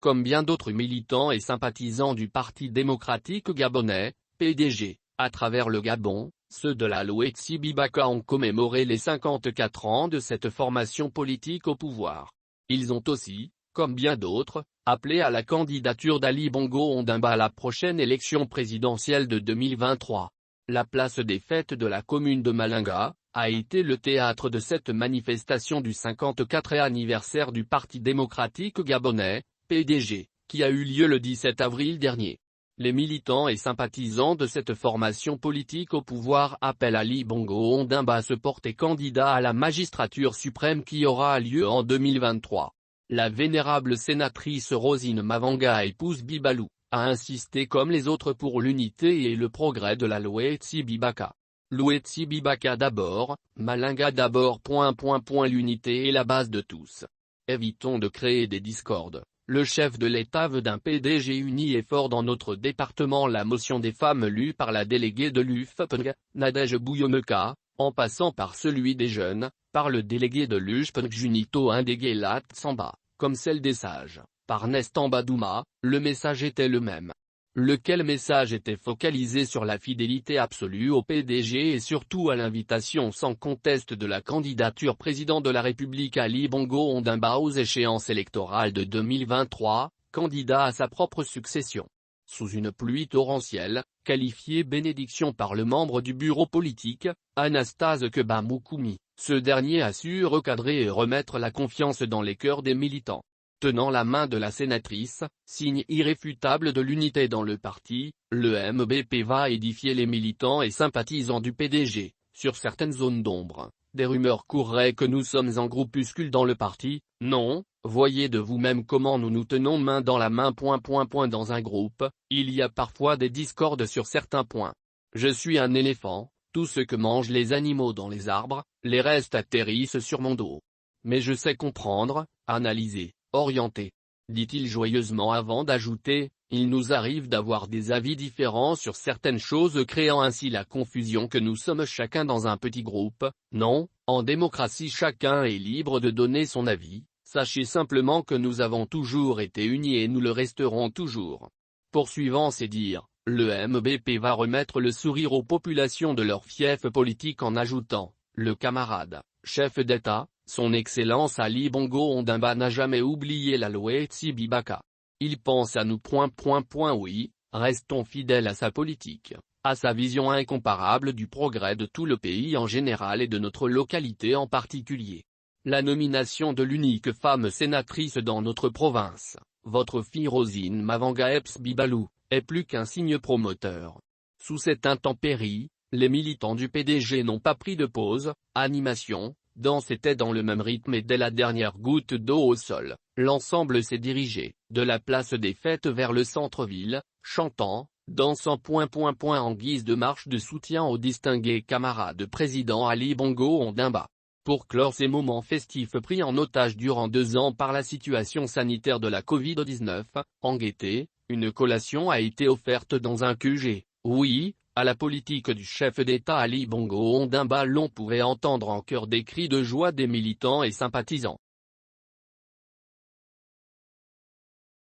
comme bien d'autres militants et sympathisants du Parti démocratique gabonais, PDG, à travers le Gabon, ceux de la Loetsi Bibaka ont commémoré les 54 ans de cette formation politique au pouvoir. Ils ont aussi, comme bien d'autres, appelé à la candidature d'Ali Bongo Ondimba à la prochaine élection présidentielle de 2023. La place des fêtes de la commune de Malinga a été le théâtre de cette manifestation du 54e anniversaire du Parti démocratique gabonais, PDG, qui a eu lieu le 17 avril dernier. Les militants et sympathisants de cette formation politique au pouvoir appellent Ali Bongo Ondimba à se porter candidat à la magistrature suprême qui aura lieu en 2023. La vénérable sénatrice Rosine Mavanga, épouse Bibalou, a insisté comme les autres pour l'unité et le progrès de la Loetsi Bibaka. Loetsi Bibaka d'abord, Malinga d'abord. L'unité est la base de tous. Évitons de créer des discordes. Le chef de l'État veut d'un PDG uni et fort dans notre département. La motion des femmes lue par la déléguée de l'UFPNG, Nadège Bouyomeka, en passant par celui des jeunes, par le délégué de l'UFPNG Junito Indéguélat Samba, comme celle des sages, par Nestamba Douma, le message était le même. Lequel message était focalisé sur la fidélité absolue au PDG et surtout à l'invitation sans conteste de la candidature président de la République Ali Bongo Ondimba aux échéances électorales de 2023, candidat à sa propre succession. Sous une pluie torrentielle, qualifiée bénédiction par le membre du bureau politique, Anastase Kebamoukoumi, ce dernier a su recadrer et remettre la confiance dans les cœurs des militants. Tenant la main de la sénatrice, signe irréfutable de l'unité dans le parti, le MBP va édifier les militants et sympathisants du PDG. Sur certaines zones d'ombre, des rumeurs courraient que nous sommes en groupuscule dans le parti. Non, voyez de vous-même comment nous nous tenons main dans la main. Dans un groupe, il y a parfois des discordes sur certains points. Je suis un éléphant, tout ce que mangent les animaux dans les arbres, les restes atterrissent sur mon dos. Mais je sais comprendre, analyser, orienté, dit-il joyeusement avant d'ajouter, il nous arrive d'avoir des avis différents sur certaines choses créant ainsi la confusion que nous sommes chacun dans un petit groupe. Non, en démocratie chacun est libre de donner son avis, sachez simplement que nous avons toujours été unis et nous le resterons toujours. Poursuivant ses dires, le MBP va remettre le sourire aux populations de leur fief politique en ajoutant, le camarade, chef d'État, son Excellence Ali Bongo Ondimba n'a jamais oublié la Loetsi Bibaka. Il pense à nous. Oui, restons fidèles à sa politique, à sa vision incomparable du progrès de tout le pays en général et de notre localité en particulier. La nomination de l'unique femme sénatrice dans notre province, votre fille Rosine Mavanga Eps Bibalou, est plus qu'un signe promoteur. Sous cette intempérie, les militants du PDG n'ont pas pris de pause, animation, danse était dans le même rythme et dès la dernière goutte d'eau au sol, l'ensemble s'est dirigé, de la place des Fêtes vers le centre-ville, chantant, dansant. En guise de marche de soutien au distingué camarade président Ali Bongo Ondimba. Pour clore ces moments festifs pris en otage durant 2 ans par la situation sanitaire de la Covid-19, en gaieté, une collation a été offerte dans un QG. Oui, à la politique du chef d'État Ali Bongo Ondimba, l'on pouvait entendre en chœur des cris de joie des militants et sympathisants.